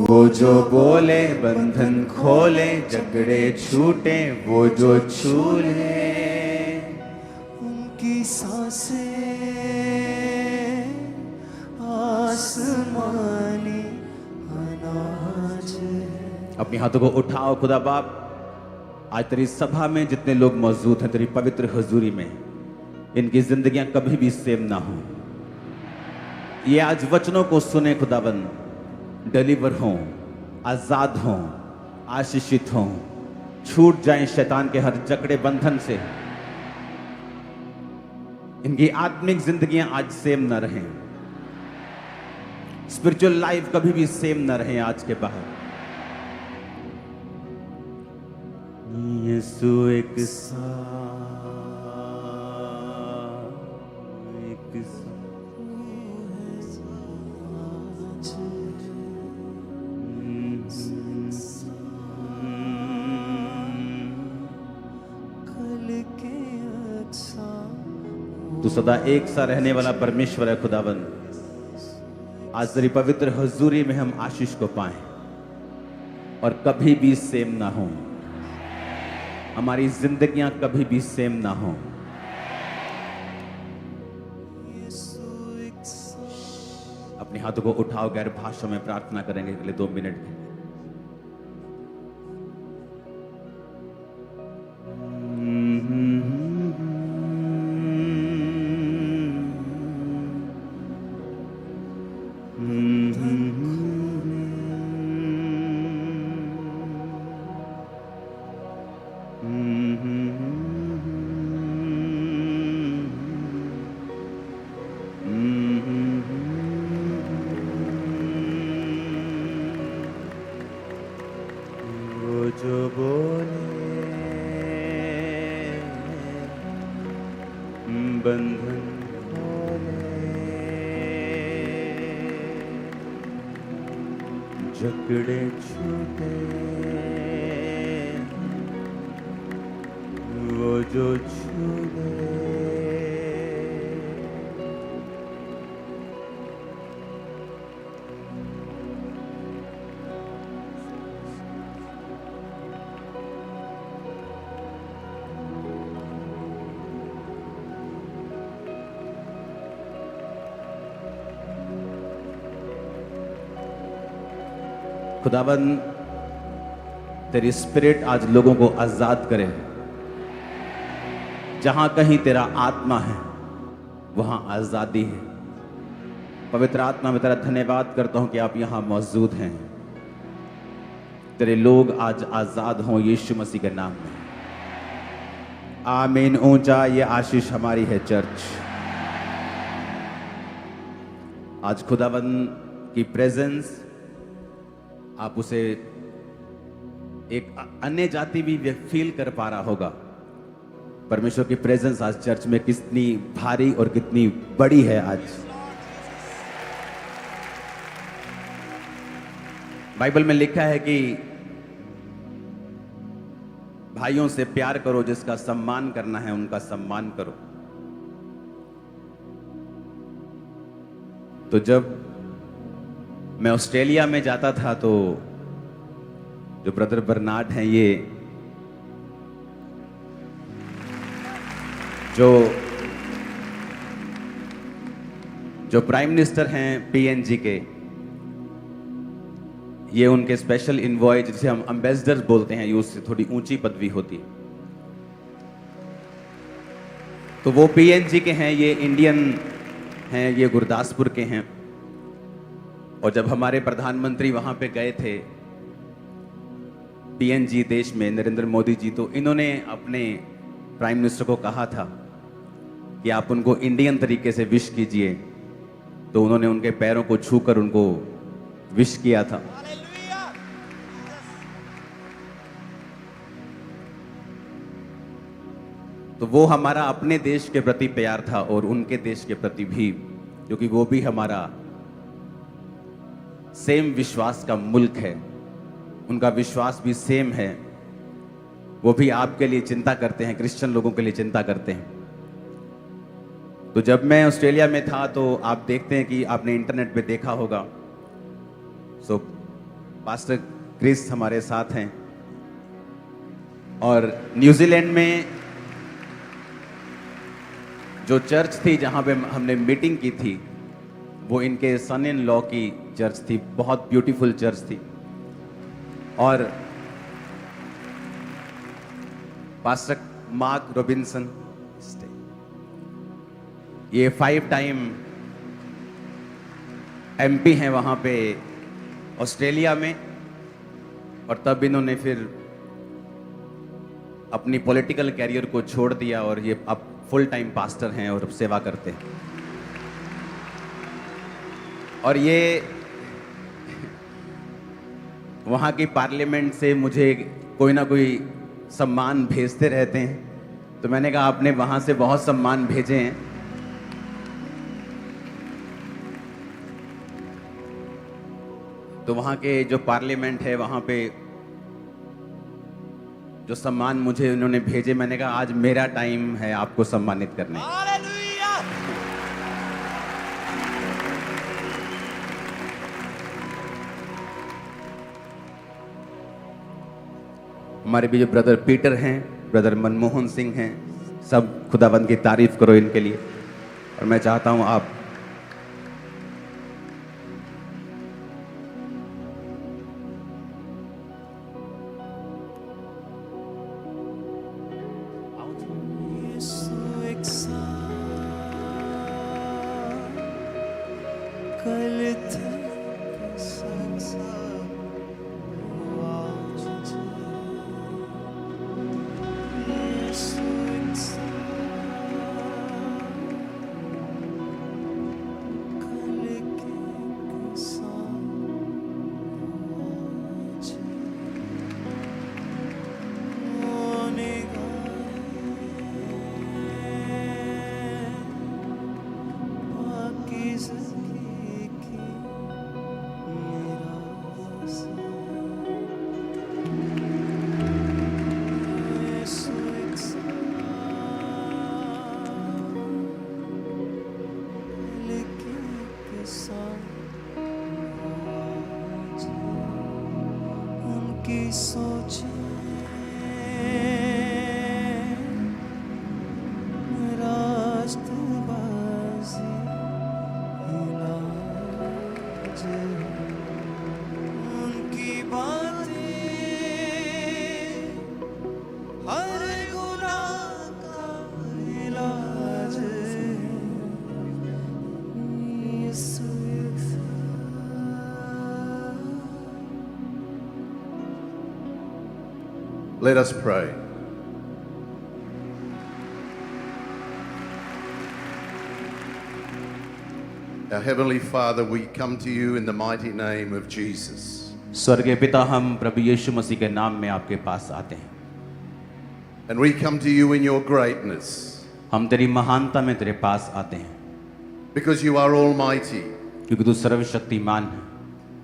वो जो बोले बंधन खोले, झगड़े छूटे वो जो छूले, उनकी सांसें आसमानी अनाज है। अपने हाथों को उठाओ। खुदा बाप, आज तेरी सभा में जितने लोग मौजूद हैं तेरी पवित्र हुजूरी में, इनकी जिंदगियां कभी भी सेम ना हो। ये आज वचनों को सुने खुदाबंद, डिलीवर हों, आजाद हों, आशीषित हों, छूट जाएं शैतान के हर जकड़े बंधन से। इनकी आत्मिक जिंदगियां आज सेम न रहें, स्पिरिचुअल लाइफ कभी भी सेम न रहें आज के बाद। यीशु एक तू सदा एक सा रहने वाला परमेश्वर है खुदाबंद। आज तेरी पवित्र हुजूरी में हम आशीष को पाएं और कभी भी सेम ना हो, हमारी जिंदगियां कभी भी सेम ना हो। अपने हाथों को उठाओ, गैर भाषा में प्रार्थना करेंगे अगले 2 मिनट में। जो बोले बंधन खोले, जकड़े छूटे वो जो छूले। खुदाबंद, तेरी स्पिरिट आज लोगों को आजाद करे। जहां कहीं तेरा आत्मा है वहां आजादी है। पवित्र आत्मा में तेरा धन्यवाद करता हूं कि आप यहां मौजूद हैं। तेरे लोग आज आजाद हों यीशु मसीह के नाम में। आमीन। ऊंचा ये आशीष हमारी है चर्च। आज खुदाबंद की प्रेजेंस, आप उसे एक अन्य जाति भी फील कर पा रहा होगा। परमेश्वर की प्रेजेंस आज चर्च में कितनी भारी और कितनी बड़ी है। आज बाइबल में लिखा है कि भाइयों से प्यार करो, जिसका सम्मान करना है उनका सम्मान करो। तो जब मैं ऑस्ट्रेलिया में जाता था तो जो ब्रदर बर्नार्ड हैं, ये जो प्राइम मिनिस्टर हैं पीएनजी के, ये उनके स्पेशल इनवॉय, जिसे हम एम्बेसडर बोलते हैं, ये उससे थोड़ी ऊंची पदवी होती है। तो वो पीएनजी के हैं, ये इंडियन हैं, ये गुरदासपुर के हैं। और जब हमारे प्रधानमंत्री वहां पे गए थे पीएनजी देश में, नरेंद्र मोदी जी, तो इन्होंने अपने प्राइम मिनिस्टर को कहा था कि आप उनको इंडियन तरीके से विश कीजिए। तो उन्होंने उनके पैरों को छूकर उनको विश किया था। तो वो हमारा अपने देश के प्रति प्यार था और उनके देश के प्रति भी, क्योंकि वो भी हमारा सेम विश्वास का मुल्क है, उनका विश्वास भी सेम है। वो भी आपके लिए चिंता करते हैं, क्रिश्चियन लोगों के लिए चिंता करते हैं। तो जब मैं ऑस्ट्रेलिया में था तो आप देखते हैं कि आपने इंटरनेट पे देखा होगा, सो पास्टर क्रिस हमारे साथ हैं। और न्यूजीलैंड में जो चर्च थी जहां पे हमने मीटिंग की थी, वो इनके सन इन लॉ की चर्च थी। बहुत ब्यूटीफुल चर्च थी। और पास्टर मार्क रॉबिन्सन, ये 5 टाइम एमपी हैं वहाँ पे ऑस्ट्रेलिया में। और तब इन्होंने फिर अपनी पॉलिटिकल कैरियर को छोड़ दिया और ये अब फुल टाइम पास्टर हैं और सेवा करते हैं। और ये वहाँ की पार्लियामेंट से मुझे कोई ना कोई सम्मान भेजते रहते हैं। तो मैंने कहा आपने वहाँ से बहुत सम्मान भेजे हैं, तो वहाँ के जो पार्लियामेंट है वहाँ पे जो सम्मान मुझे उन्होंने भेजे, मैंने कहा आज मेरा टाइम है आपको सम्मानित करने। हमारे भी जो ब्रदर पीटर हैं, ब्रदर मनमोहन सिंह हैं, सब खुदाबंद की तारीफ करो इनके लिए। और मैं चाहता हूं आप यीशु एक साथ कल था संसार आज यीशु एक साथ कल के साथ आज होने उनकी सोचे राष्ट्रबाजी इलाज उनकी बातें हर गुनाह का इलाज यीशु Let us pray. Our Heavenly Father, we come to you in the mighty name of Jesus. स्वर्गीय पिता, हम प्रभु यीशु मसीह के नाम में आपके पास आते हैं। And we come to you in your greatness हम तेरी महानता में तेरे पास आते हैं, because you are almighty क्योंकि तू सर्वशक्तिमान है।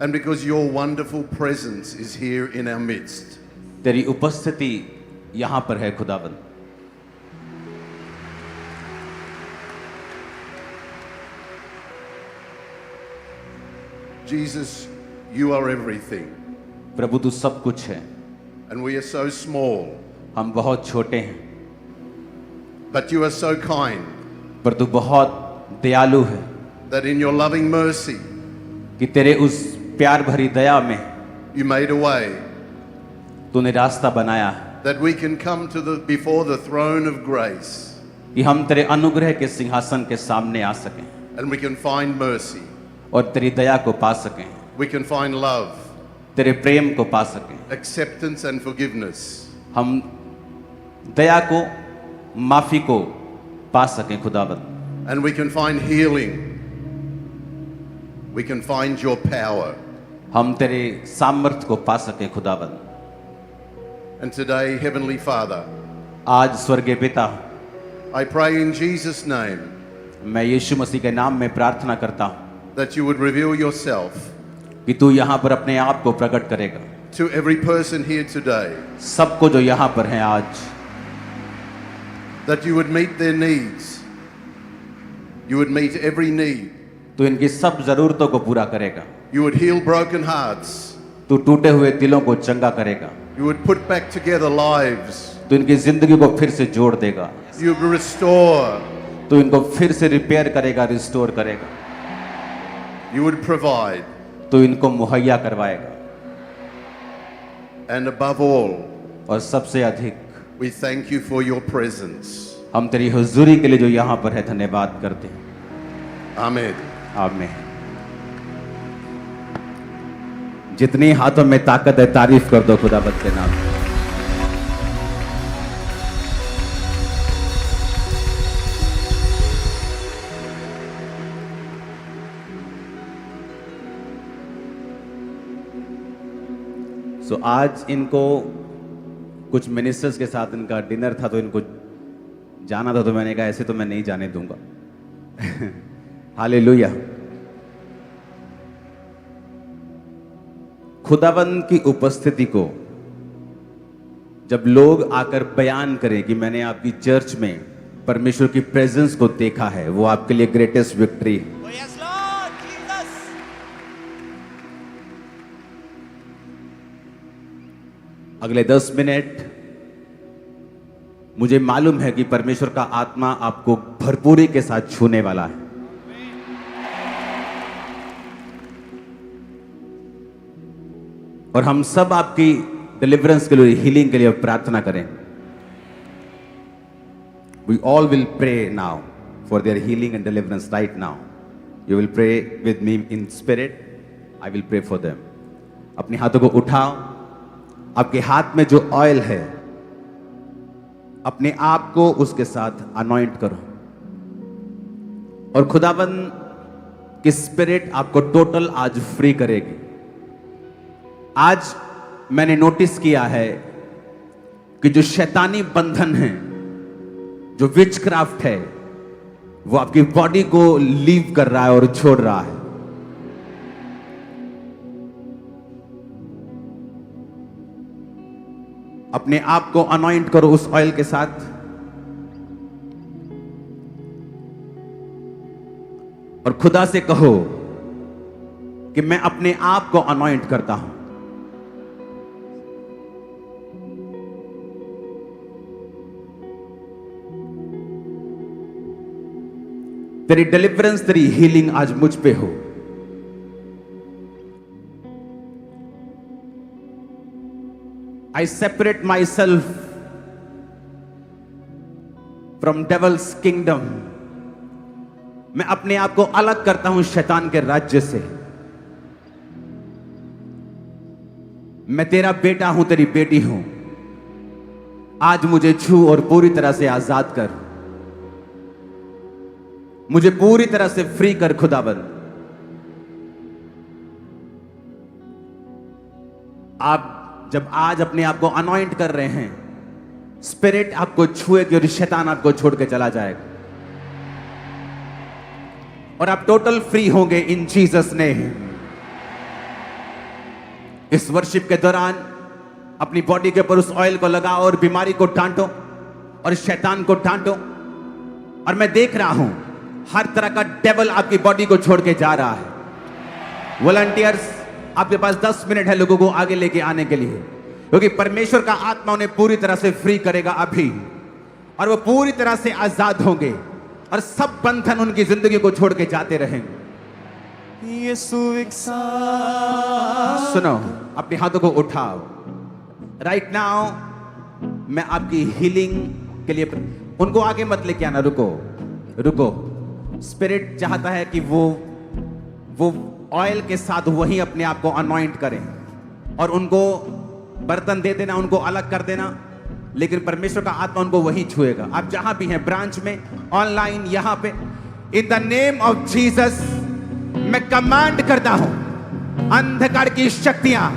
and because your wonderful presence is here in our midst. तेरी उपस्थिति यहाँ पर है खुदाबंद। Jesus, you are everything. प्रभु तू सब कुछ है। And we are so small, हम बहुत छोटे हैं, but you are so kind पर तू बहुत दयालु है that in your loving mercy, कि तेरे उस प्यार भरी दया में you made a way तूने रास्ता बनाया है that we can come to before the throne of grace कि हम तेरे अनुग्रह के सिंहासन के सामने आ सकें and we can find mercy. और तेरी दया को पा सकें, We can find love, तेरे प्रेम को पा सकें। acceptance and forgiveness. हम दया को, माफी को पा सकें खुदावंद। And we can find healing. We can find your power. हम तेरे सामर्थ्य को पा सकें खुदावंद। And today, Heavenly Father, आज स्वर्गीय पिता, I pray in Jesus' name मैं यीशु मसीह के नाम में प्रार्थना करता हूँ that you would reveal yourself कि तू यहाँ पर अपने आप को प्रकट करेगा to every person here today, सबको जो यहाँ पर हैं आज, that you would meet their needs, You would meet every need. तू इनकी सब जरूरतों को पूरा करेगा। You would heal broken hearts. तू टूटे हुए दिलों को चंगा करेगा। You would put back together lives. तू इनकी जिंदगी को फिर से जोड़ देगा। You would restore. तू इनको फिर से रिपेयर करेगा, रिस्टोर करेगा। You would provide. तू इनको मुहैया करवाएगा। And above all, और सबसे अधिक we thank you for your presence. हम तेरी हुजूरी के लिए जो यहाँ पर है धन्यवाद करते हैं। Amen. आमीन। जितनी हाथों में ताकत है तारीफ कर दो खुदावंद के नाम में। सो आज इनको कुछ मिनिस्टर्स के साथ इनका डिनर था, तो इनको जाना था, तो मैंने कहा ऐसे तो मैं नहीं जाने दूंगा। हालेलुया। खुदावंद की उपस्थिति को जब लोग आकर बयान करें कि मैंने आपकी चर्च में परमेश्वर की प्रेजेंस को देखा है, वो आपके लिए ग्रेटेस्ट विक्ट्री है। Oh, yes, Lord, Jesus. अगले 10 मिनट मुझे मालूम है कि परमेश्वर का आत्मा आपको भरपूरी के साथ छूने वाला है। और हम सब आपकी डिलीवरेंस के लिए, हीलिंग के लिए प्रार्थना करें। We all will pray now for their healing and deliverance right now. You will pray with me in spirit. I will pray for them. अपने हाथों को उठाओ। आपके हाथ में जो ऑयल है, अपने आप को उसके साथ अनॉइंट करो। और खुदावंद की स्पिरिट आपको टोटल आज फ्री करेगी। आज मैंने नोटिस किया है कि जो शैतानी बंधन है, जो विचक्राफ्ट है, वो आपकी बॉडी को लीव कर रहा है और छोड़ रहा है। अपने आप को अनॉइंट करो उस ऑयल के साथ। और खुदा से कहो कि मैं अपने आप को अनॉइंट करता हूं। तेरी डिलीवरेंस, तेरी हीलिंग आज मुझ पे हो। I separate myself from devil's kingdom. मैं अपने आप को अलग करता हूं शैतान के राज्य से। मैं तेरा बेटा हूं, तेरी बेटी हूं। आज मुझे छू और पूरी तरह से आजाद कर। मुझे पूरी तरह से फ्री कर खुदाबंद। आप जब आज अपने आप को अनॉइंट कर रहे हैं, स्पिरिट आपको छुएगी और शैतान आपको छोड़ के चला जाएगा और आप टोटल फ्री होंगे इन जीसस नेम। इस वर्शिप के दौरान अपनी बॉडी के ऊपर उस ऑयल को लगाओ और बीमारी को डांटो और शैतान को डांटो। और मैं देख रहा हूं हर तरह का डेविल आपकी बॉडी को छोड़ के जा रहा है। वॉलंटियर्स, आपके पास 10 मिनट है लोगों को आगे लेके आने के लिए, क्योंकि परमेश्वर का आत्मा उन्हें पूरी तरह से फ्री करेगा अभी, और वो पूरी तरह से आजाद होंगे और सब बंधन उनकी जिंदगी को छोड़ के जाते रहेंगे। यीशु एक साथ। सुनो, अपने हाथों को उठाओ। राइट नाउ मैं आपकी हीलिंग के लिए, उनको आगे मत लेके आना, रुको रुको। स्पिरिट चाहता है कि वो ऑयल के साथ वही अपने आप को अनॉइंट करें और उनको बर्तन दे देना, उनको अलग कर देना, लेकिन परमेश्वर का आत्मा उनको वही छुएगा। आप जहां भी हैं, ब्रांच में, ऑनलाइन, यहां पे, in the name of Jesus मैं कमांड करता हूं, अंधकार की शक्तियां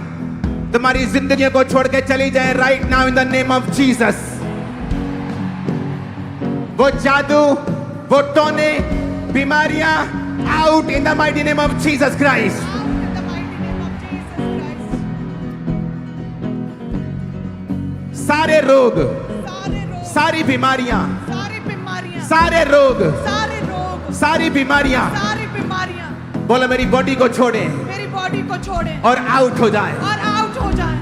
तुम्हारी जिंदगी को छोड़ के चली जाए right now in the name of Jesus. वो जादू, वो टोने, बीमारियां, out in the mighty name of Jesus Christ. सारे रोग, सारी बीमारियां, सारे रोग सारी बीमारियां सारी बीमारियां बोलो मेरी बॉडी को छोड़े मेरी बॉडी को छोड़े और आउट हो जाए। और आउट हो जाए।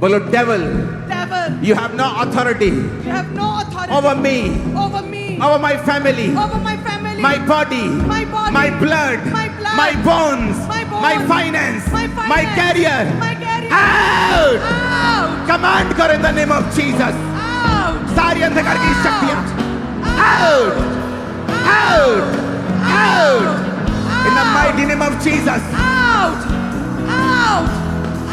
बोलो devil Devil, you have no authority you have no authority over me, over me, over my family, over my family, my body, my body, my blood, my blood, my bones, my bones, my finance, my finance, my career. my career. Out! Out! Command करो in the name of Jesus. Out! सारी अंधकार की Out! शक्तियां Out! out, out, in the Out! mighty name of Jesus. Out! Out!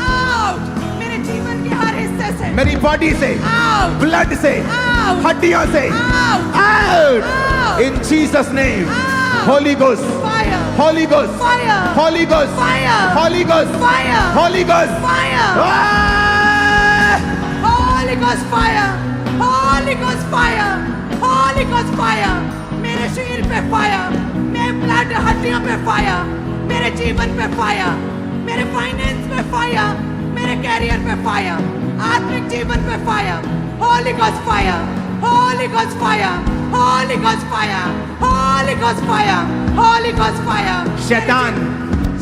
Out! मेरे जीवन के हर हिस्से से मेरी बॉडी से, Out! ब्लड से, Out! हड्डियों से, Out! out, Out! in Jesus name. Out! Holy Ghost, Fire! Holy Ghost, Fire! Holy Ghost, Fire! Holy Ghost, Fire! Holy Ghost. Fire! Ah! Holy Ghost fire! Holy Ghost fire! Holy Ghost fire! मेरे शरीर पे fire, मेरे blood हड्डियों पे fire, मेरे जीवन पे fire, मेरे फाइनेंस पे फायर, मेरे कैरियर पे फायर, आत्मिक जीवन पे fire. Holy Ghost fire! Holy Ghost fire! Holy Ghost fire! Holy Ghost fire! Holy Ghost fire! शैतान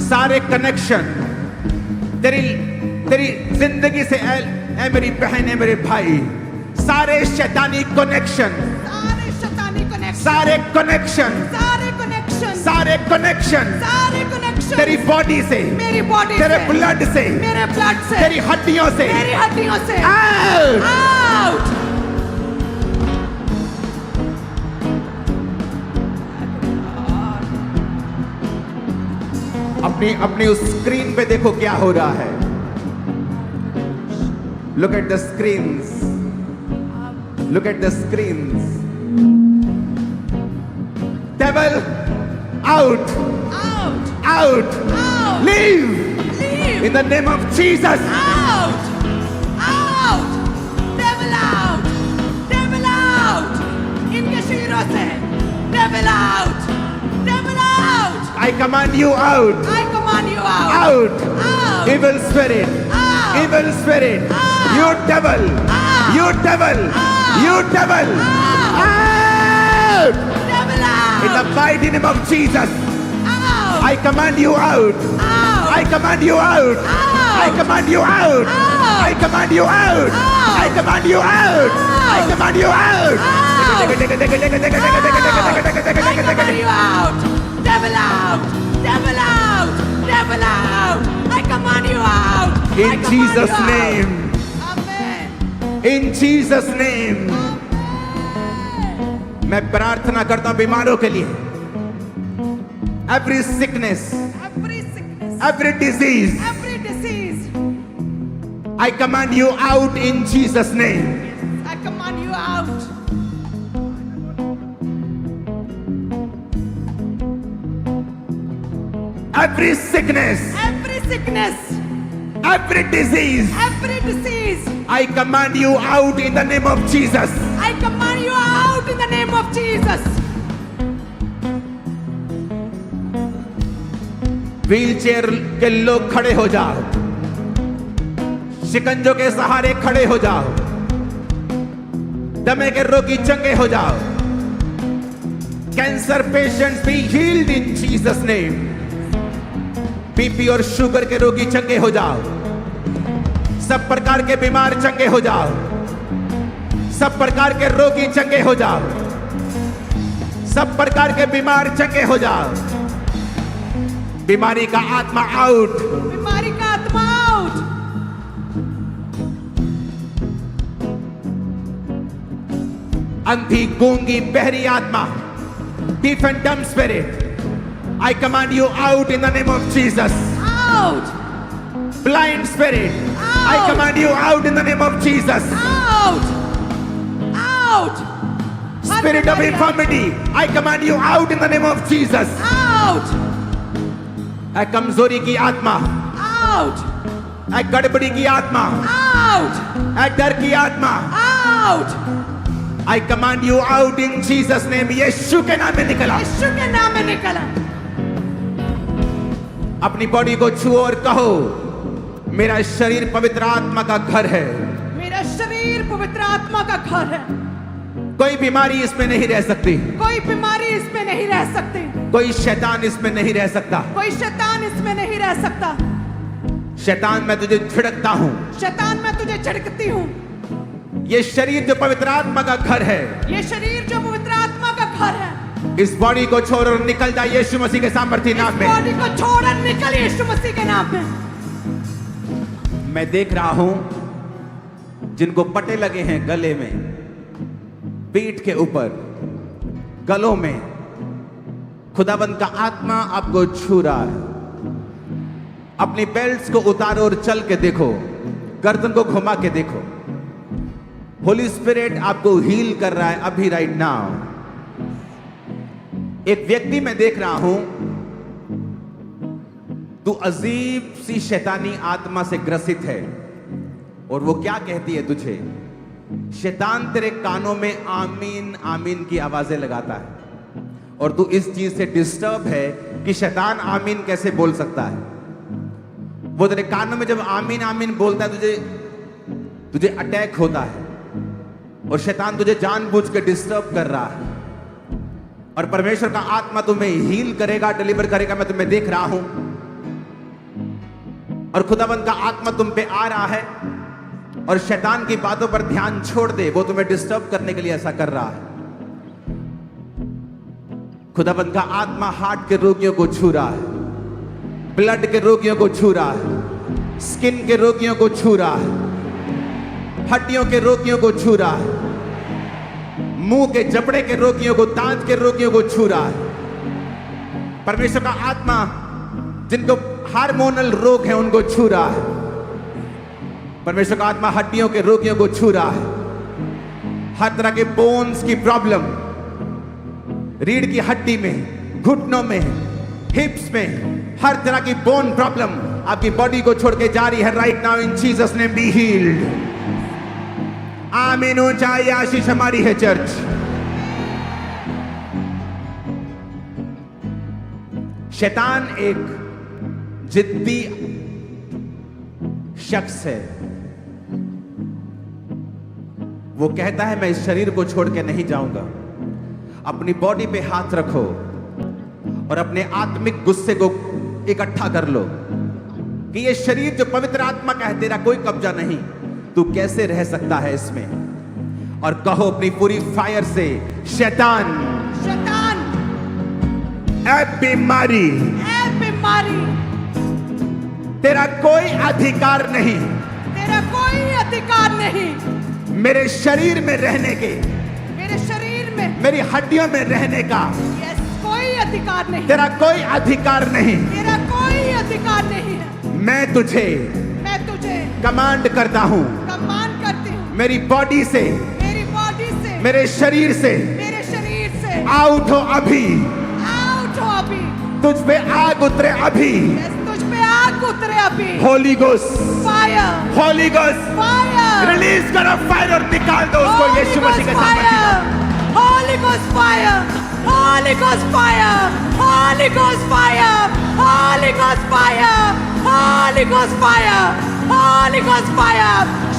सारे कनेक्शन तेरी तेरी जिंदगी से ऐ मेरी बहन है मेरे भाई, सारे शैतानी कनेक्शन, सारे शैतानी कनेक्शन, सारे कनेक्शन, सारे कनेक्शन, सारे कनेक्शन सारे कनेक्शन तेरी बॉडी से, मेरी बॉडी तेरे से, ब्लड से, मेरे ब्लड से, तेरी हड्डियों से, मेरी हड्डियों से out! आउट। अपनी अपनी उस स्क्रीन पे देखो क्या हो रहा है। Look at the screens. Look at the screens. Devil, out, Out! out, Out! leave Leave! in the name of Jesus. Out! Out! Devil out! Devil out! इनके शरीरों से Devil out! Devil out! I command you out, I command you out! out, Out! evil spirit, Out! evil spirit, Out! you devil, Out! you devil, Out! you devil, out! Devil out! In the mighty name of Jesus, Out! I command you out. Out! I command you out. Out! I command you out. Out! I command you out. Out! I command you out. I Out! command you out. Out! I command you out! Devil out! Devil out! Devil out! I command you out! I In command Jesus' you out. name. Amen. In Jesus' name. मैं प्रार्थना करता हूं बीमारों के लिए। Every sickness, Every sickness, every disease, every disease, I command you out in Jesus' name. I command you out. Every sickness, Every sickness, every disease, every disease, I command you out in the name of Jesus. I command you out in the name of Jesus. Wheelchair के लोग खड़े हो जाओ, शिकंजों के सहारे खड़े हो जाओ, दमे के रोगी चंगे हो जाओ, cancer patients be healed in Jesus name, BP और शुगर के रोगी चंगे हो जाओ, सब प्रकार के बीमार चंगे हो जाओ, सब प्रकार के रोगी चंगे हो जाओ, सब प्रकार के बीमार चंगे हो जाओ, बीमारी का आत्मा आउट, बीमारी का आत्मा आउट। अंधी गूंगी बहरी आत्मा, deaf and dumb spirit, I command you out in the name of Jesus. Out! Blind spirit, I Out. command you out in the name of Jesus. Out! Out! Spirit of infirmity, I command you out in the name of Jesus. Out! ऐ कमजोरी की आत्मा, Out! ऐ गड़बड़ी की आत्मा, Out! ऐ डर की आत्मा, Out! I command you out in Jesus name. यीशु के नाम में निकला। यीशु के नाम में निकला। अपनी बॉडी को छुओ और कहो, मेरा शरीर पवित्र आत्मा का घर है। मेरा शरीर पवित्र आत्मा का घर है। कोई बीमारी इसमें नहीं रह सकती, कोई बीमारी इसमें नहीं रह सकती, कोई शैतान इसमें नहीं रह सकता। कोई शैतान इसमें नहीं रह सकता। शैतान मैं तुझे छिड़कता हूं, शैतान मैं तुझे झिड़कती हूँ। ये शरीर जो पवित्र आत्मा का घर है, ये शरीर जो पवित्र आत्मा का घर है, इस बॉडी को छोड़ और निकल जा यीशु मसीह के सामर्थी नाम इस में। बॉडी को छोड़ और निकल यीशु मसीह के नाम में। मैं देख रहा हूं जिनको पटे लगे हैं गले में, पीठ के ऊपर, गलों में, खुदाबंद का आत्मा आपको छू रहा है। अपनी बेल्ट्स को उतारो और चल के देखो, गर्दन को घुमा के देखो। होली स्पिरिट आपको हील कर रहा है अभी, राइट नाउ। एक व्यक्ति मैं देख रहा हूं, तू अजीब सी शैतानी आत्मा से ग्रसित है, और वो क्या कहती है तुझे? शैतान तेरे कानों में आमीन आमीन की आवाजें लगाता है, और तू इस चीज से डिस्टर्ब है कि शैतान आमीन कैसे बोल सकता है। वो तेरे कानों में जब आमीन आमीन बोलता है, तुझे अटैक होता है, और शैतान तुझे जानबूझ के डिस्टर्ब कर रहा है। और परमेश्वर का आत्मा तुम्हें हील करेगा, डिलीवर करेगा, मैं तुम्हें देख रहा हूं। और खुदाबंद का आत्मा तुम पे आ रहा है, और शैतान की बातों पर ध्यान छोड़ दे, वो तुम्हें डिस्टर्ब करने के लिए ऐसा कर रहा है। खुदाबंद का आत्मा हार्ट के रोगियों को छू रहा है, ब्लड के रोगियों को छू रहा है, स्किन के रोगियों को छू रहा है, हड्डियों के रोगियों को छू रहा है, मुंह के जबड़े के रोगियों को, दांत के रोगियों को छू रहा है। परमेश्वर का आत्मा जिनको हार्मोनल रोग है उनको छू रहा है। परमेश्वर का आत्मा हड्डियों के रोगियों को छू रहा है। हर तरह के बोन्स की प्रॉब्लम, रीढ़ की हड्डी में, घुटनों में, हिप्स में, हर तरह की बोन प्रॉब्लम आपकी बॉडी को छोड़ के जा रही है right now in Jesus name, be healed. आमीन। ऊंचाई आशीष हमारी है चर्च। शैतान एक जिद्दी शख्स है। वो कहता है मैं इस शरीर को छोड़ के नहीं जाऊंगा। अपनी बॉडी पे हाथ रखो और अपने आत्मिक गुस्से को इकट्ठा कर लो कि ये शरीर जो पवित्र आत्मा का है, तेरा कोई कब्जा नहीं, तू कैसे रह सकता है इसमें। और कहो अपनी पूरी फायर से, शैतान, शैतान, ऐ बीमारी, तेरा कोई अधिकार नहीं, तेरा कोई अधिकार नहीं मेरे शरीर में रहने के, मेरे शरीर में, मेरी हड्डियों में रहने का। यस, कोई अधिकार नहीं, तेरा कोई अधिकार नहीं, तेरा कोई अधिकार नहीं है। मैं तुझे कमांड करता हूं, कमांड करती हूँ मेरी बॉडी से, मेरी बॉडी से, मेरे शरीर से, मेरे शरीर से आउट हो अभी। आउट हो अभी। तुझ पे आग उतरे अभी। यस, तुझ पे आग उतरे अभी। Holi ghost, fire, Holi ghost, fire, release करो फायर और निकाल दो उसको यीशु मसीह के सामने। Holy Ghost fire, Holy Ghost fire, Holy Ghost fire, Holy Ghost fire, Holy Ghost fire, Holy Ghost fire,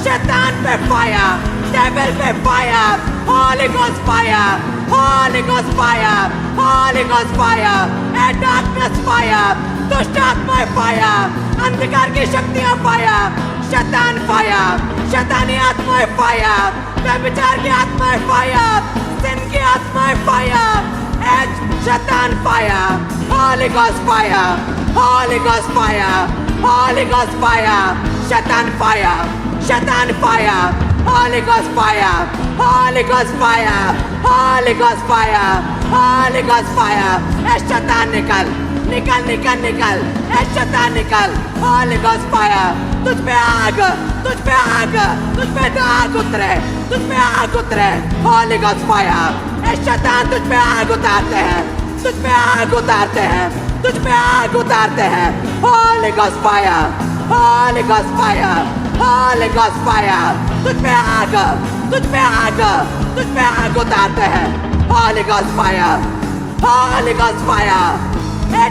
शैतान पे fire, devil पे fire, Holy Ghost fire, Holy Ghost fire, Holy Ghost fire, and darkness fire, दुष्ट आत्मा fire, अंधकार की शक्तियां fire, शैतान fire, शैतानी आत्मा fire, व्यभिचार की आत्मा fire, sin की आत्मा fire, शैतान fire, Holy Ghost fire, Holy Ghost fire, Holy Ghost fire, शैतान fire, शैतान fire, Holy Ghost fire, Holy Ghost fire, Holy Ghost fire, Holy Ghost fire, शैतान निकल, निकल, निकल, निकल, शैतान निकल, Holy Ghost fire, तुझ पे आग, तुझ पे आग, तुझ पे आग उतरे, तुझ पे आग उतरे, Holy Ghost fire, शैतान तुझ पे आग उतारते हैं, तुझ पे आग उतारते हैं, तुझ पे आग उतारते हैं, Holy Ghost fire, Holy Ghost fire, Holy Ghost fire, तुझ पे आग, तुझ पे आग, तुझ पे आग उतारते हैं, Holy Ghost fire, Holy Ghost fire,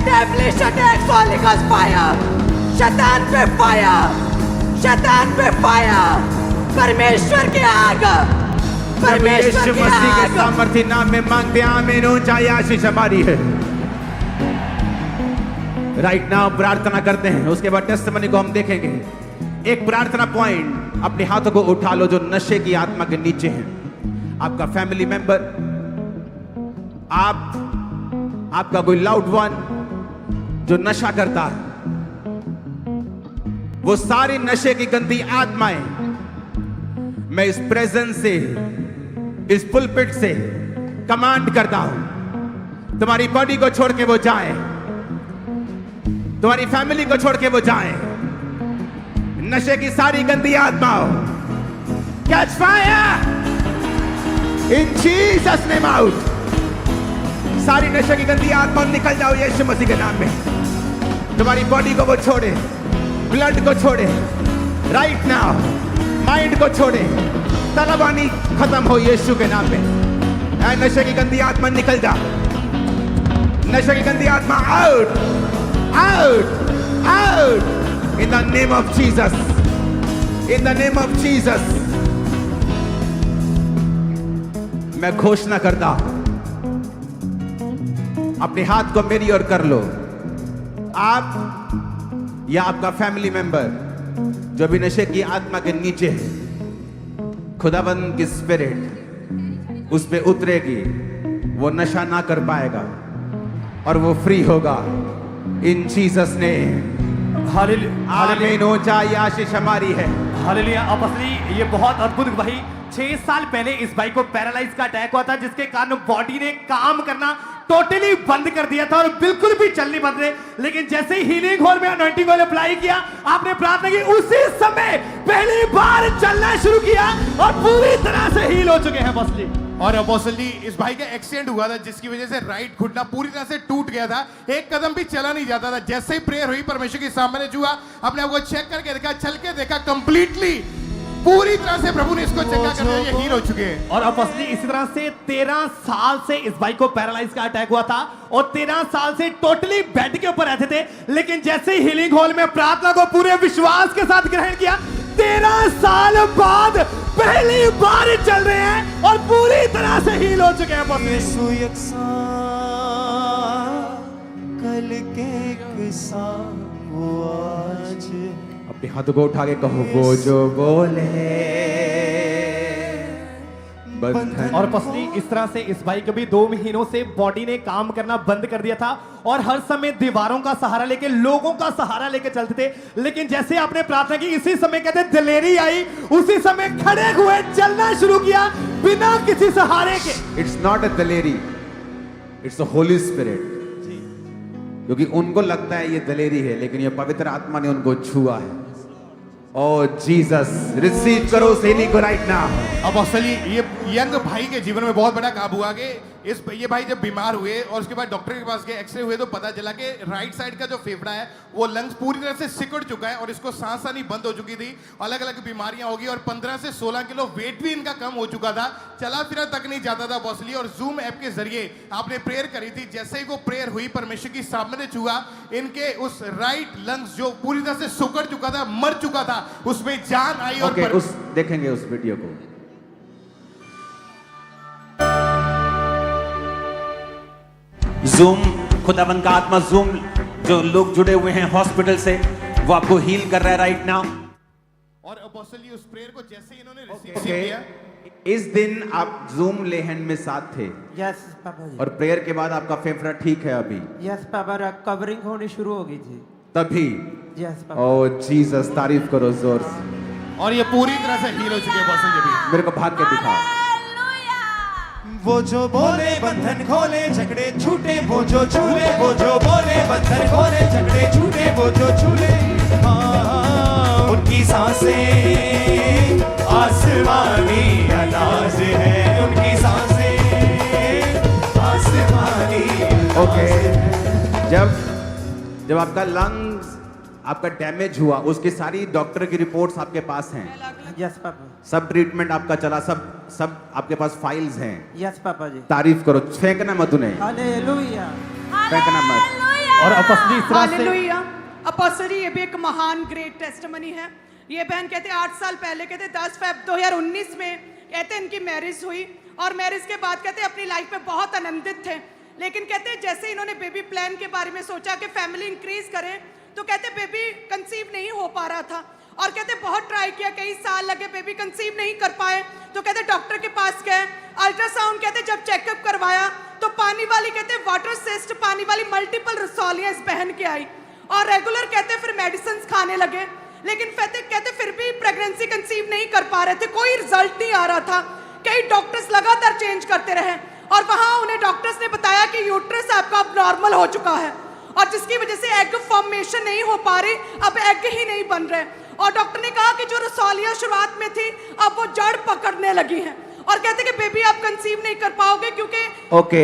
devilish attacks, Holy Ghost fire, शैतान पे fire, शैतान पे fire, परमेश्वर की आग, प्रभु यीशु परमेश्वर की मसीह के आग। सामर्थ्य नाम में मांगते हैं, आमीन। ऊंचाई आशीष हमारी है। राइट नाउ प्रार्थना करते हैं, उसके बाद टेस्टिमनी को हम देखेंगे। एक प्रार्थना पॉइंट, अपने हाथों को उठा लो जो नशे की आत्मा के नीचे हैं। आपका फैमिली मेंबर, आपका कोई लाउड वन जो नशा करता है, वो सारी नशे की गंदी आत्माएं मैं इस प्रेजेंस से, इस पुलपिट से कमांड करता हूं, तुम्हारी बॉडी को छोड़ के वो जाए, तुम्हारी फैमिली को छोड़ के वो जाए। नशे की सारी गंदी आत्माओं, catch fire in Jesus name out. सारी नशे की गंदी आत्मा निकल जाओ यीशु मसीह के नाम में। तुम्हारी बॉडी को वो छोड़े, ब्लड को छोड़े, राइट नाउ माइंड को छोड़े, तलवानी खत्म हो यीशु के नाम में। ऐ नशे की गंदी आत्मा निकल जा, नशे की गंदी आत्मा out, out, out in the name of Jesus, in the name of Jesus. मैं घोषणा करता हूं, अपने हाथ को मेरी ओर कर लो। आप या आपका फैमिली मेंबर जो भी नशे की आत्मा के नीचे है, खुदाबंद की स्पिरिट उस पे उतरेगी, वो नशा ना कर पाएगा और वो फ्री होगा इन जीसस ने। आमीन। ऊंचाई आशीष हमारी है। हालेलुया। अपसली ये बहुत अद्भुत भाई, 6 साल पहले इस भाई को पैरालाइज का अटैक हुआ था, जिसके कारण बॉडी ने काम करना टोटली बंद कर दिया था और बिल्कुल भी चल नहीं बंद रहे। लेकिन जैसे ही हीलिंग हॉल में अनॉइंटिंग ऑयल अप्लाई किया, आपने प्रार्थना की, उसी समय पहली बार चलना शुरू किया और पूरी तरह से हील हो चुके हैं अपसली। और अपोस्टली इस भाई का एक्सीडेंट हुआ था, जिसकी वजह से राइट घुटना पूरी तरह से टूट गया था, एक कदम भी चला नहीं जाता था। जैसे ही प्रेयर हुई, परमेश्वर के सामने छुआ, अपने आप को चेक करके देखा, चल के देखा, कंप्लीटली पूरी तरह से प्रभु ने इसको चंगा कर दिया, ये हील हो चुके हैं। और अपसली इसी तरह से 13 साल से इस भाई को पैरालाइज का अटैक हुआ था और 13 साल से टोटली बेड के ऊपर रहते थे। लेकिन जैसे ही हीलिंग हॉल में प्रार्थना को पूरे विश्वास के साथ ग्रहण किया, 13 साल बाद पहली बार चल रहे हैं और पूरी तरह से हील हो चुके हैं। यीशु यकसा कल के किस्सा वो आज। अपने हाथों को उठा के कहो, वो जो बोले बंधन। और पसली इस तरह से इस भाई को भी 2 महीनों से बॉडी ने काम करना बंद कर दिया था और हर समय दीवारों का सहारा लेके, लोगों का सहारा लेके चलते थे। लेकिन जैसे आपने प्रार्थना की, इसी समय कहते दिलेरी आई, उसी समय खड़े हुए चलना शुरू किया बिना किसी सहारे के। इट्स नॉट अ दलेरी, इट्स अ होली स्पिरिट। क्योंकि उनको लगता है ये दलेरी है, लेकिन ये पवित्र आत्मा ने उनको छुआ है। ओ जीसस, रिसीव करो उस हीलिंग को राइट नाउ। अब असली ये यंग भाई के जीवन में बहुत बड़ा काम हुआ कि ये भाई जब बीमार हुए और उसके बाद डॉक्टर के पास गए, एक्सरे हुए, तो पता चला कि राइट साइड का जो फेफड़ा है वो लंग्स पूरी तरह से सिकुड़ चुका है और इसको सांस आनी बंद हो चुकी थी, अलग अलग बीमारियां होगी और 15 से 16 किलो वेट भी इनका कम हो चुका था, चला फिरा तक नहीं जाता था बॉसली। और जूम ऐप के जरिए आपने प्रेयर करी थी, जैसे ही वो प्रेयर हुई, परमेश्वर की सामने छुआ, इनके उस राइट लंग्स जो पूरी तरह से सिकुड़ चुका था, मर चुका था, उसमें जान आई। और उस देखेंगे उस वीडियो को। जूम, खुदावन का आत्मा जूम जो लोग जुड़े हुए हैं हॉस्पिटल से, वो आपको हील कर रहा है राइट नाउ। और अपोस्टली उस प्रेयर को जैसे ही इन्होंने रिसीव किया, इस दिन आप जूम लेहन में साथ थे यस पापा जी। और प्रेयर के बाद आपका फेफड़ा ठीक है अभी, यस पापा, कवरिंग होनी शुरू हो गई थी तभी। Yes papa. ओ जीसस, तारीफ करो जोर से। और ये पूरी तरह से हील हो चुके हैं बॉस जी। मेरे को भाग के दिखा। वो जो बोले बंधन खोले झगड़े छूटे, वो जो छूले, वो जो बोले बंधन खोले झगड़े छूटे, वो जो छूले। हाँ, उनकी सांसें आसमानी अनाज है, उनकी सांसें आसमानी। ओके, जब आपका लंग्स आपका डैमेज हुआ, उसकी सारी डॉक्टर की रिपोर्ट्स आपके पास हैं। Yes papa. सब ट्रीटमेंट आपका चला, सब आपके पास फाइल्स हैं। यस पापा जी। तारीफ करो, फेंकना मत उन्हें, हालेलुया। फेंकना मत। और अपसली इस तरह से हालेलुया। अपोस्टली ये भी एक महान ग्रेट टेस्टिमनी है। ये बहन कहते 8 साल पहले, कहते 10 फ़रवरी 2019 में कहते इनकी मैरिज हुई और मैरिज के बाद कहते अपनी लाइफ में बहुत आनंदित थे, लेकिन कहते जैसे इन्होंने बेबी प्लान के बारे में सोचा कि फैमिली इंक्रीज करें, तो कहते बेबी कंसीव नहीं हो पा रहा था और कहते बहुत ट्राई किया, कई साल लगे, बेबी कंसीव नहीं कर पाए। तो कहते डॉक्टर के पास गए, अल्ट्रासाउंड कहते जब चेकअप करवाया तो पानी वाली कहते वाटर सिस्ट, पानी वाली मल्टीपल रसौलियां इस बहन के आई और रेगुलर कहते फिर मेडिसिन खाने लगे, लेकिन कहते फिर भी प्रेगनेंसी कंसीव नहीं कर पा रहे थे, कोई रिजल्ट नहीं आ रहा था। कई डॉक्टर्स लगातार चेंज करते रहे और वहां उन्हें डॉक्टर्स ने बताया कि यूट्रस आपका अब नॉर्मल हो चुका है और जिसकी वजह से एग फॉर्मेशन नहीं हो पा रही, अब एग ही नहीं बन रहे और डॉक्टर ने कहा कि जो रसौलियां शुरुआत में थी अब वो जड़ पकड़ने लगी हैं और कहते कि बेबी आप कंसीव नहीं कर पाओगे क्योंकि ओके,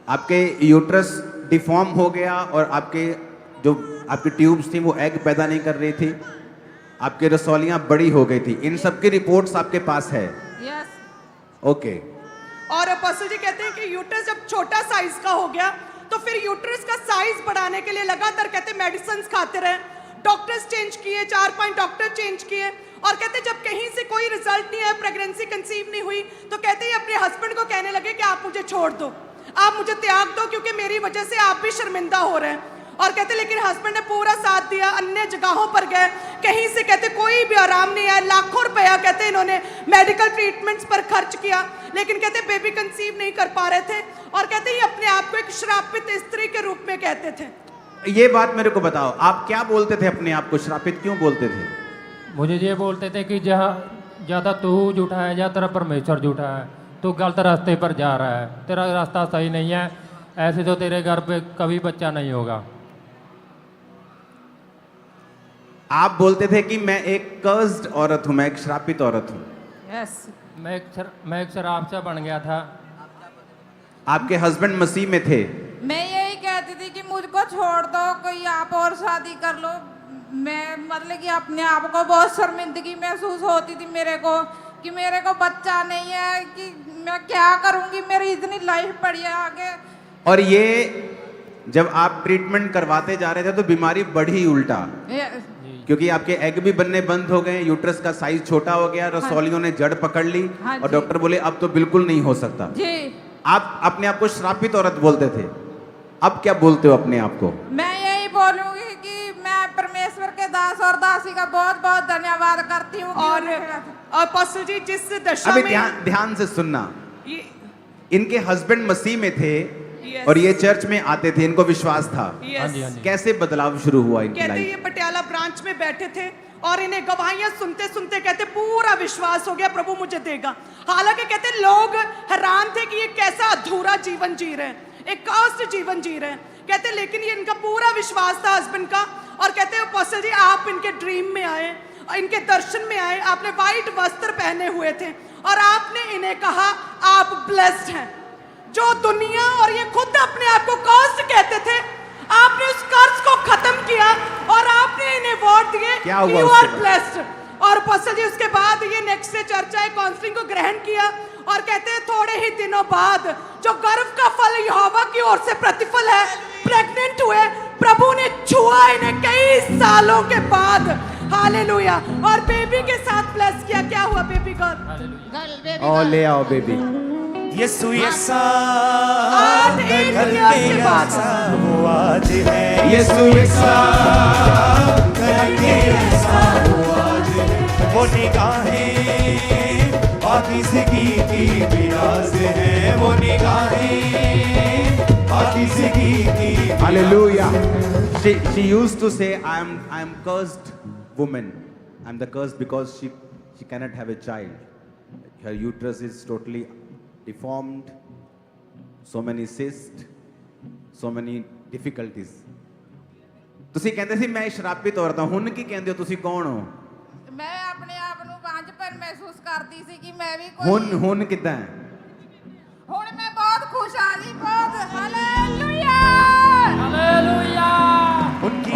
आपके यूट्रस डिफॉर्म हो गया और आपके जो आपकी ट्यूब्स थी वो एग पैदा नहीं कर रही थी, आपकी रसौलियां बड़ी हो गई थी, इन सब की रिपोर्ट्स आपके पास है? यस। ओके। और अपोस्टल जी कहते हैं कि यूट्रस जब छोटा साइज का हो गया तो फिर यूट्रस का साइज बढ़ाने के लिए लगातार कहते मेडिसिन खाते रहे, डॉक्टर्स चेंज किए, 4-5 डॉक्टर चेंज किए और कहते जब कहीं से कोई रिजल्ट नहीं आया, प्रेगनेंसी कंसीव नहीं हुई, तो कहते ही अपने हस्बैंड को कहने लगे कि आप मुझे छोड़ दो, आप मुझे त्याग दो क्योंकि मेरी वजह से आप भी शर्मिंदा हो रहे हैं। और कहते लेकिन हस्बैंड ने पूरा साथ दिया, अन्य जगहों पर गए, कहीं से कहते कोई भी आराम नहीं आया, लाखों रुपया कहते इन्होंने मेडिकल ट्रीटमेंट्स पर खर्च किया, लेकिन कहते बेबी कंसीव नहीं कर पा रहे थे और कहते ही अपने आप को एक श्रापित स्त्री के रूप में कहते थे। ये बात मेरे को बताओ, आप क्या बोलते थे अपने आप को, श्रापित क्यों बोलते थे? मुझे ये बोलते थे कि जहाँ ज़्यादा तू झूठा है या तेरा परमेश्वर झूठा है, तू गलत रास्ते पर जा रहा है, तेरा रास्ता सही नहीं है, ऐसे तो तेरे घर पे कभी बच्चा नहीं होगा। आप बोलते थे कि मैं एक कर्स्ड औरत हूं, मैं एक श्रापित औरत हूं। यस। मैं एक शराब से बन गया था। आपके हस्बैंड मसीह में थे? मैं यही कहती थी कि मुझको छोड़ दो, कोई आप और शादी कर लो। मैं मतलब कि अपने आप को बहुत शर्मिंदगी महसूस होती थी मेरे को कि मेरे को बच्चा नहीं है, कि मैं क्या करूंगी, मेरी इतनी लाइफ पड़ी है आगे। और ये जब आप ट्रीटमेंट करवाते जा रहे थे तो बीमारी बढ़ी उल्टा, क्योंकि आपके एग भी बनने बंद हो गए, यूट्रस का साइज छोटा हो गया, रसौलियों ने जड़ पकड़ ली और डॉक्टर बोले अब तो बिल्कुल नहीं हो सकता। जी। आप अपने आप को श्रापित औरत बोलते थे, अब क्या बोलते हो अपने आप को? मैं यही बोलूंगी कि मैं परमेश्वर के दास और दासी का बहुत बहुत धन्यवाद करती हूँ। और अपोस्टल जी जिस दशा अभी में ध्यान से सुनना, ये इनके हस्बैंड मसीह में थे Yes. और ये चर्च में आते थे, इनको विश्वास था। Yes. हाँ जी, हाँ जी। कैसे बदलाव शुरू हुआ इनकी कहते लाइफ? ये पटियाला ब्रांच में बैठे थे और इन्हें गवाहियां सुनते सुनते कहते पूरा विश्वास हो गया प्रभु मुझे देगा। हालांकि कहते लोग हैरान थे कि ये कैसा अधूरा जीवन जी रहे हैं, एक कास्ट जीवन जी रहे हैं। कहते लेकिन ये इनका पूरा विश्वास था हस्बैंड का और कहते अपोस्टल जी आप इनके ड्रीम में आए, इनके दर्शन में आए, आपने व्हाइट वस्त्र पहने हुए थे और आपने इन्हें कहा आप ब्लेस्ड हैं। जो दुनिया और ये खुद अपने आप को कर्स्ड कहते थे, आपने उस कर्ज को खत्म किया और आपने इन्हें अवार्ड दिए, यू आर ब्लेस्ड। और अपोस्टल जी उसके बाद ये नेक्स्ट डे चर्च आए, काउंसलिंग को ग्रहण किया और कहते हैं थोड़े ही दिनों बाद जो गर्भ का फल यहोवा की ओर से प्रतिफल है, प्रेग्नेंट हुए, प्रभु ने छुआ इन्हें कई सालों के बाद, हालेलुया, और बेबी के साथ ब्लेस किया। क्या हुआ बेबी गर्ल? और ले आओ बेबी। यीशु यसा आज एक ईयर के बाद वो आज है, यीशु यसा करके ऐसा वो आज है। वो निगाहें पाकीज़गी की बिराज है, वो निगाहें पाकीज़गी की। Hallelujah. She used to say, I am cursed woman. I'm the cursed because she cannot have a child. Her uterus is totally deformed, so many cysts, so many difficulties. ਤੁਸੀਂ ਕਹਿੰਦੇ ਸੀ ਮੈਂ ਸ਼ਰਾਪਿਤ ਔਰਤ ਹਾਂ, ਹੁਣ ਕੀ ਕਹਿੰਦੇ ਹੋ, ਤੁਸੀਂ ਕੌਣ ਹੋ? मैं अपने आप ਨੂੰ ਬਾਂਝਪਨ महसूस करती ਸੀ कि मैं भी कोई। ਹੁਣ ਕਿਦਾਂ ਹੈ? ਹੁਣ मैं बहुत खुश आ जी, बहुत हालेलुया। हालेलुया।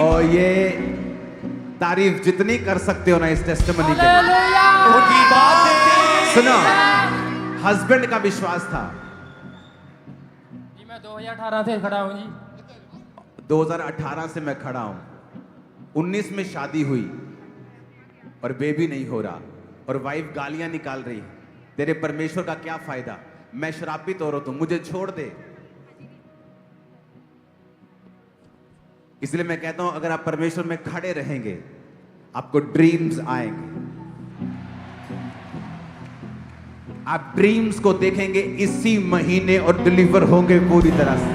और ये तारीफ जितनी कर सकते हो ना इस टेस्टिमनी के, उनकी बातें सुनो, हस्बैंड का विश्वास था। जी मैं 2018 से खड़ा हूँ जी। 2018 से मैं खड़ा हूं, 19 में शादी हुई और बेबी नहीं हो रहा। और वाइफ गालियां निकाल रही है, तेरे परमेश्वर का क्या फायदा? मैं श्रापित हो रहा हूं, मुझे छोड़ दे। इसलिए मैं कहता हूं अगर आप परमेश्वर में खड़े रहेंगे आपको ड्रीम्स आएंगे, आप ड्रीम्स को देखेंगे इसी महीने और डिलीवर होंगे पूरी तरह से।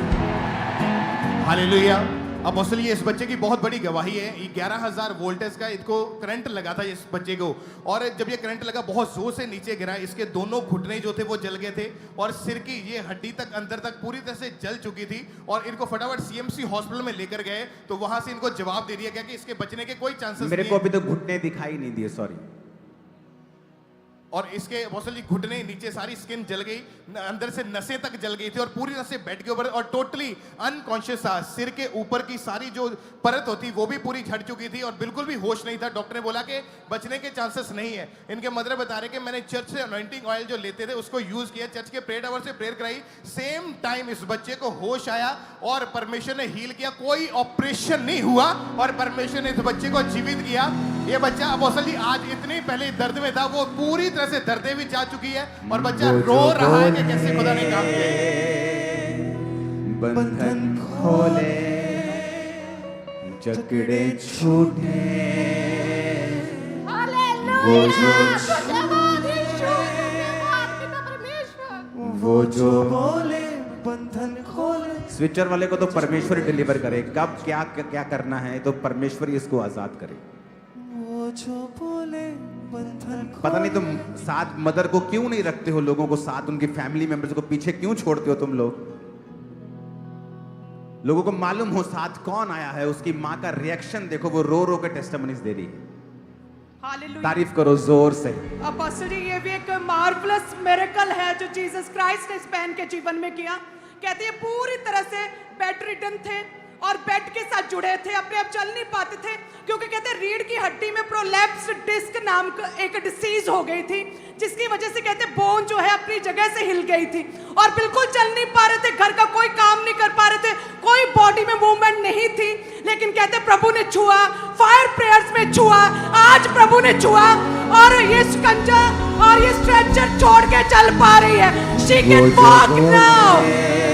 हालेलुया। अपोस्टल ये इस बच्चे की बहुत बड़ी गवाही है। ये 11,000 वोल्टेज का इसको करंट लगा था इस बच्चे को, और जब ये करंट लगा बहुत जोर से नीचे गिरा, इसके दोनों घुटने जो थे वो जल गए थे और सिर की ये हड्डी तक अंदर तक पूरी तरह से जल चुकी थी। और इनको फटाफट सीएमसी हॉस्पिटल में लेकर गए तो वहां से इनको जवाब दे दिया गया कि इसके बचने के कोई चांसेस मेरे नहीं को है। अभी तो घुटने दिखाई नहीं दिए, सॉरी। और इसके अपोस्टल जी घुटने नीचे सारी स्किन जल गई, अंदर से नसें तक जल गई थी और पूरी तरह से बेड के ऊपर और टोटली अनकॉन्शियस था। सिर के ऊपर की सारी जो परत होती वो भी पूरी झड़ चुकी थी और बिल्कुल भी होश नहीं था। डॉक्टर ने बोला कि बचने के चांसेस नहीं है। इनके मदर बता रहे कि मैंने चर्च से अनॉइंटिंग ऑयल जो लेते थे उसको यूज किया, चर्च के प्रेयर आवर से प्रेयर कराई, सेम टाइम इस बच्चे को होश आया और परमेश्वर ने हील किया। कोई ऑपरेशन नहीं हुआ और परमेश्वर ने इस बच्चे को जीवित किया। ये बच्चा अपोस्टल जी आज इतनी पहले दर्द में था, वो पूरी तरह से दर्दें भी जा चुकी है और बच्चा रो रहा है कि कैसे खुदा ने काम किया। बंधन खोले, जकड़े छूटे, वो जो बोले बंधन खोले। स्विचर वाले को तो परमेश्वर ही डिलीवर करे, कब क्या क्या करना है तो परमेश्वर ही इसको आजाद करे। वो जो बोले बंधन पता नहीं तुम साथ मदर को क्यों नहीं रखते हो, लोगों को साथ, उनकी फैमिली मेंबर्स को पीछे क्यों छोड़ते हो तुम लोग? लोगों को मालूम हो साथ कौन आया है, उसकी माँ का रिएक्शन देखो, वो रो रो के टेस्टिमनीज दे रही है। हालेलुया। तारीफ करो जोर से। अपोस्टल जी ये भी एक मार्वलस मिरेकल है जो जीसस क्राइस्ट ने इस बहन के जीवन में किया। कहते हैं पूरी तरह से बेड रिडन थे और बेड के साथ जुड़े थे, अपने आप चल नहीं पाते थे क्योंकि कहते हैं रीढ़ की हड्डी में प्रोलैप्स्ड डिस्क नाम का एक डिसीज हो गई थी, जिसकी वजह से कहते हैं बोन जो है अपनी जगह से हिल गई थी और बिल्कुल चल नहीं पा रहे थे, घर का कोई काम नहीं कर पा रहे थे, कोई बॉडी में मूवमेंट नहीं थी। लेकिन कहते प्रभु ने छुआ, फायर प्रेयर्स में छुआ, आज प्रभु ने छुआ और ये शिकंजा और ये स्ट्रेचर छोड़ के चल पा रही है। She can walk now.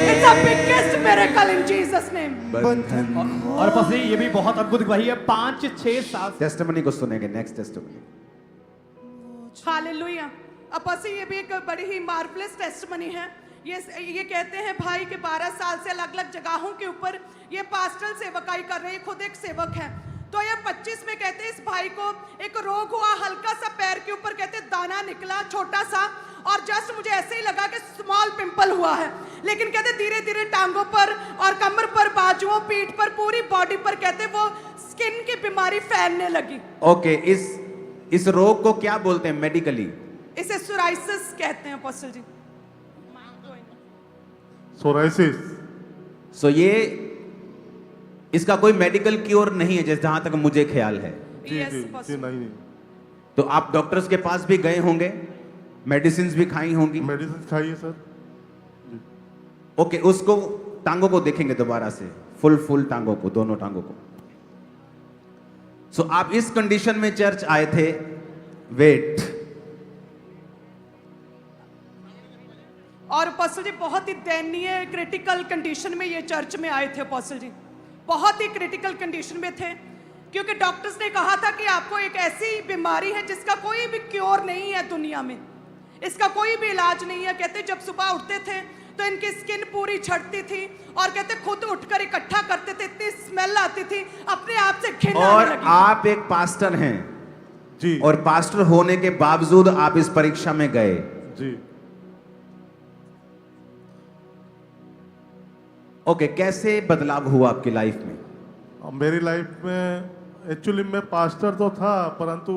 It's a biggest miracle in Jesus name. और पसी ये भी बहुत अद्भुत गवाही है। 5, 6, 7 टेस्टिमनी को सुनेंगे, नेक्स्ट टेस्टिमनी। हालेलुया। अपोस्टल ये भी एक बड़ी ही मार्वलस टेस्टिमनी है। ये कहते हैं भाई के 12 साल से अलग अलग जगहों के ऊपर ये पास्टल सेवकाई कर रहे हैं, खुद एक सेवक है। तो ये 25 में कहते हैं इस भाई को एक रोग हुआ, हल्का सा पैर के ऊपर कहते दाना निकला छोटा सा और जस्ट मुझे ऐसे ही लगा कि स्मॉल पिंपल हुआ है, लेकिन कहते धीरे धीरे टांगों पर और कमर पर, बाजुओं, पीठ पर, पूरी बॉडी पर कहते वो स्किन की बीमारी फैलने लगी। ओके, इस रोग को क्या बोलते हैं मेडिकली? इसे सोराइसिस कहते हैं अपोस्टल जी। सोराइसिस। सो ये इसका कोई मेडिकल क्योर नहीं है जैसे जहां तक मुझे ख्याल है। जी Yes, जी अपोस्टल। जी नहीं तो आप डॉक्टर्स के पास भी गए होंगे, मेडिसिन भी खाई होंगी। मेडिसिन खाइए सर। ओके, उसको टांगों को देखेंगे दोबारा से, फुल टांगों को, दोनों टांगों को। सो आप इस कंडीशन में चर्च आए थे। वेट। और अपोस्टल जी बहुत ही दयनीय क्रिटिकल कंडीशन में ये चर्च में आए थे अपोस्टल जी, बहुत ही क्रिटिकल कंडीशन में थे क्योंकि डॉक्टर्स ने कहा था कि आपको एक ऐसी बीमारी है जिसका कोई भी क्योर नहीं है दुनिया में, इसका कोई भी इलाज नहीं है। कहते जब सुबह उठते थे तो इनकी स्किन पूरी झड़ती थी और कहते खुद उठकर इकट्ठा करते थे, इतनी स्मेल आती थी, अपने आप से घिन आने और लगी। आप एक पास्टर हैं जी, और पास्टर होने के बावजूद आप इस परीक्षा में गए। जी। ओके, कैसे बदलाव हुआ आपकी लाइफ में? मेरी लाइफ में एक्चुअली मैं पास्टर तो था, परंतु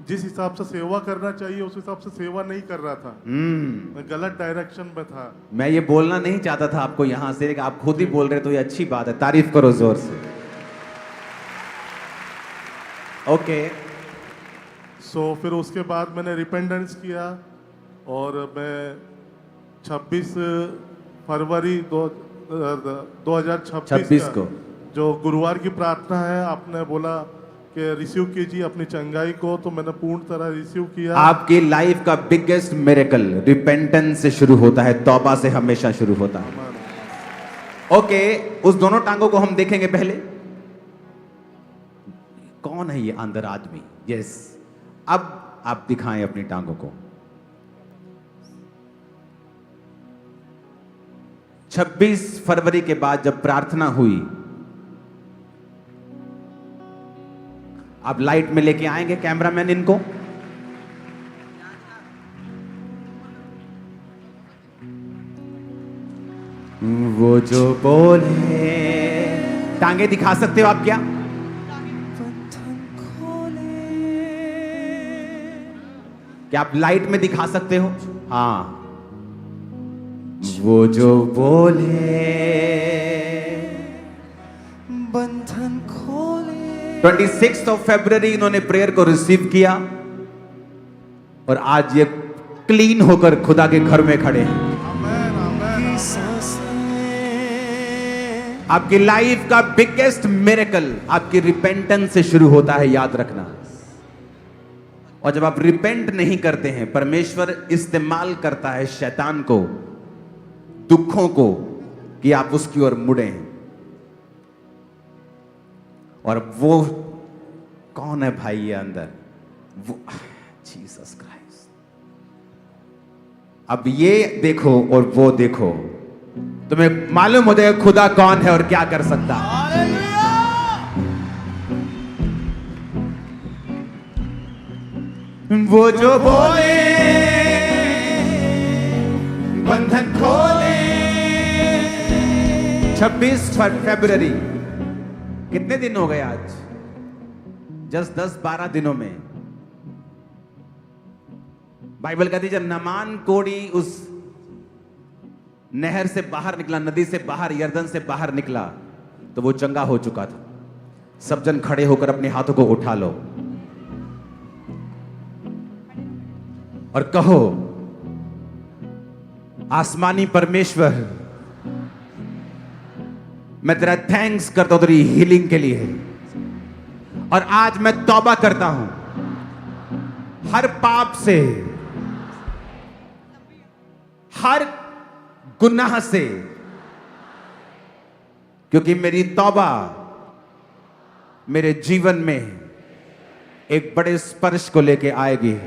जिस हिसाब से सेवा करना चाहिए उस हिसाब से सेवा नहीं कर रहा था। मैं गलत डायरेक्शन में था। मैं ये बोलना नहीं चाहता था आपको यहां से, लेकिन आप खुद ही बोल रहे तो ये अच्छी बात है। तारीफ करो जोर से। ओके। सो फिर उसके बाद मैंने रिपेंडेंस किया और मैं 26 फरवरी 2026 को जो गुरुवार की प्रार्थना है, आपने बोला कि रिसीव कीजिए अपनी चंगाई को, तो मैंने पूर्ण तरह रिसीव किया। आपकी लाइफ का बिगेस्ट मिरेकल रिपेंटेंस से शुरू होता है, तौबा से हमेशा शुरू होता है। ओके, उस दोनों टांगों को हम देखेंगे पहले। कौन है ये अंदर आदमी? यस, अब आप दिखाएं अपनी टांगों को। 26 फरवरी के बाद जब प्रार्थना हुई, आप लाइट में लेके आएंगे कैमरामैन इनको। वो जो बोले, टांगे दिखा सकते हो आप क्या? क्या आप लाइट में दिखा सकते हो? हाँ, वो जो बोले बंधन खोले। 26 फरवरी इन्होंने प्रेयर को रिसीव किया और आज ये क्लीन होकर खुदा के घर में खड़े हैं। आपकी लाइफ का बिगेस्ट मिरेकल आपकी रिपेंटेंस से शुरू होता है, याद रखना। और जब आप रिपेंट नहीं करते हैं, परमेश्वर इस्तेमाल करता है शैतान को, दुखों को, कि आप उसकी ओर मुड़े। और वो कौन है भाई ये अंदर? वो जीसस क्राइस्ट। अब ये देखो और वो देखो, तुम्हें मालूम हो जाएगा खुदा कौन है और क्या कर सकता है। वो जो बोले बंधन खोले। 26 फरवरी, कितने दिन हो गए आज? जस्ट 10-12 दिनों में। बाइबल कहती जब नामान कोड़ी उस नहर से बाहर निकला, नदी से बाहर, यर्दन से बाहर निकला, तो वो चंगा हो चुका था। सब जन खड़े होकर अपने हाथों को उठा लो और कहो, आसमानी परमेश्वर, मैं तेरा थैंक्स करता हूं तेरी हीलिंग के लिए। और आज मैं तौबा करता हूं हर पाप से, हर गुनाह से, क्योंकि मेरी तौबा मेरे जीवन में एक बड़े स्पर्श को लेके आएगी।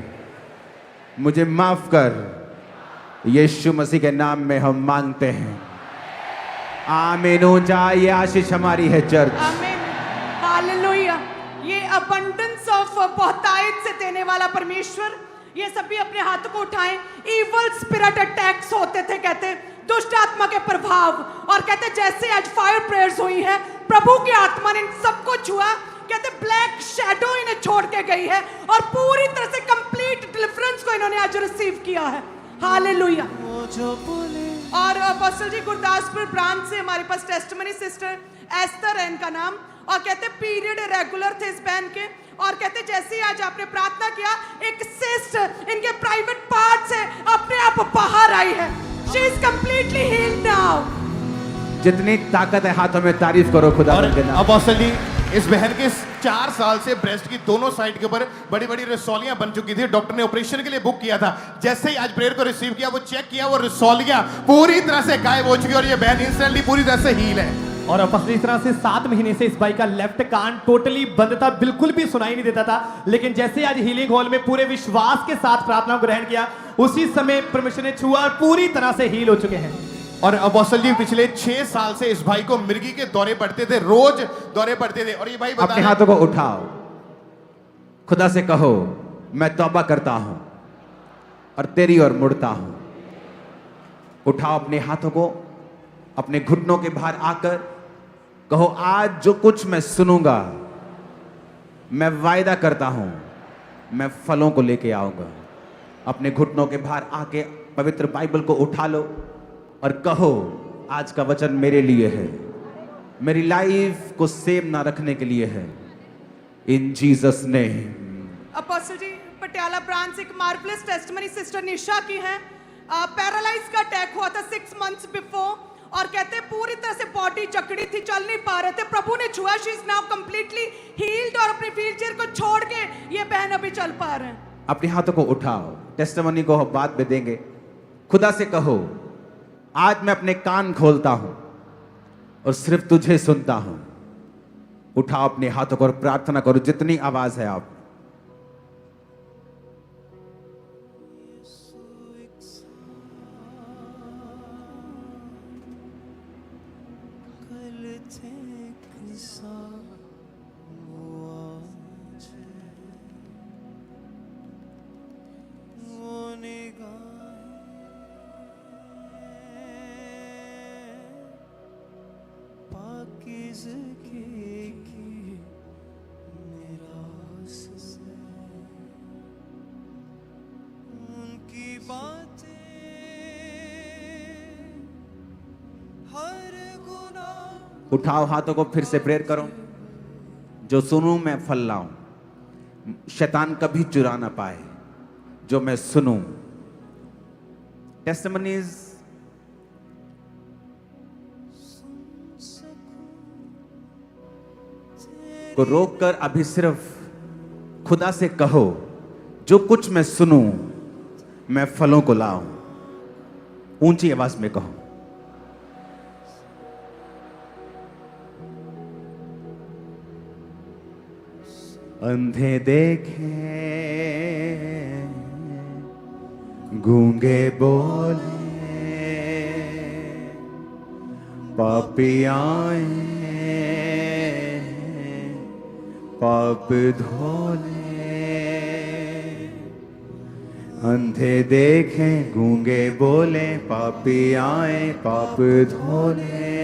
मुझे माफ कर, यीशु मसीह के नाम में हम मांगते हैं, आमीन। ऊंचा ये आशीष हमारी है चर्च। आमीन, हालेलुया। ये अबंडेंस ऑफ बहुतायत से देने वाला परमेश्वर, ये सभी अपने हाथों को उठाएं। इवल स्पिरिट अटैक्स होते थे, कहते दुष्ट आत्मा के प्रभाव, और कहते जैसे आज फायर प्रेयर्स हुई है, प्रभु की आत्मा ने इन सबको छुआ। कहते ब्लैक शैडो इन्हें छोड़ के गई है और पूरी तरह से कंप्लीट डिलीवरेंस को इन्होंने आज रिसीव किया है। हालेलुया। और अपोस्टल जी गुरदासपुर ब्रांच से हमारे पास टेस्टिमनी सिस्टर एस्तर है इनका नाम, और कहते पीरियड रेगुलर थे इस बहन के, और कहते जैसे ही आज आपने प्रार्थना किया, एक सिस्ट इनके प्राइवेट पार्ट से अपने आप बाहर आई है। She is completely healed now. जितनी ताकत है हाथों में तारीफ करो खुदा के नाम। अपोस्टल जी, इस बहन के 4 साल से ब्रेस्ट की दोनों साइड के ऊपर बड़ी बड़ी रसौलियां बन चुकी थी। डॉक्टर ने ऑपरेशन के लिए बुक किया था। जैसे ही आज प्रेयर को रिसीव किया, वो चेक किया, वो रसौलियां पूरी तरह से गायब हो चुकी है और ये बहन इंस्टेंटली पूरी तरह से हील है। और अब इस तरह से 7 महीने से इस भाई का लेफ्ट कान टोटली बंद था, बिल्कुल भी सुनाई नहीं देता था। लेकिन जैसे आज हीलिंग हॉल में पूरे विश्वास के साथ प्रार्थना ग्रहण किया, उसी समय परमेश्वर ने छुआ और पूरी तरह से हील हो चुके हैं। और अपोस्टल जी पिछले 6 साल से इस भाई को मिर्गी के दौरे पड़ते थे, रोज दौरे पड़ते थे। और ये भाई अपने हाथों को उठाओ, खुदा से कहो, मैं तौबा करता हूं और तेरी ओर मुड़ता हूं। उठाओ अपने हाथों को, अपने घुटनों के बाहर आकर कहो, आज जो कुछ मैं सुनूंगा, मैं वायदा करता हूं, मैं फलों को लेके आऊंगा। अपने घुटनों के बाहर आके पवित्र बाइबल को उठा लो और कहो, आज का वचन मेरे लिए है, मेरी लाइफ को सेम ना रखने के लिए है। In Jesus name. Apostle ji Patiala branch से एक मार्वलस टेस्टिमनी सिस्टर निशा की है। पैरालाइज का अटैक हुआ था 6 मंथ्स बिफोर, और कहते पूरी तरह से बॉडी जकड़ी थी, चल नहीं पा रहे थे। प्रभु ने छुआ, she is now completely healed और अपनी व्हीलचेयर को छोड़ के ये बहन अभी चल पा रहे हैं। अपने हाथों को उठाओ, टेस्टिमनी को हम बाद में देंगे। खुदा से कहो, आज मैं अपने कान खोलता हूं और सिर्फ तुझे सुनता हूं। उठाओ अपने हाथों को और प्रार्थना करो, जितनी आवाज है आप। उठाओ हाथों को, फिर से प्रेयर करो। जो सुनूं मैं फल लाऊं, शैतान कभी चुरा ना पाए जो मैं सुनूं। टेस्टिमनीज को रोककर अभी सिर्फ खुदा से कहो, जो कुछ मैं सुनूं मैं फलों को लाऊं। ऊंची आवाज में कहो। अंधे देखे, गूंगे बोले, पापी आए, पाप धोले। अंधे देखे, गूंगे बोले, पापी आए, पाप धोले।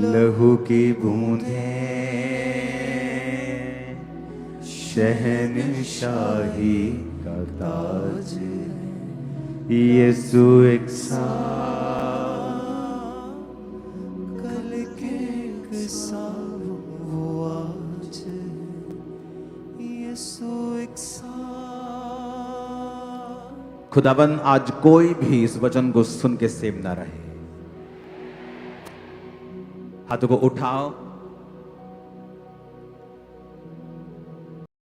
लहू की बूंदे, शहनशाही का ताज, यीशु एक कल के आज, यीशु एक खुदाबंद, आज कोई भी इस वचन को सुन के सेम ना रहे। हाथों को उठाओ,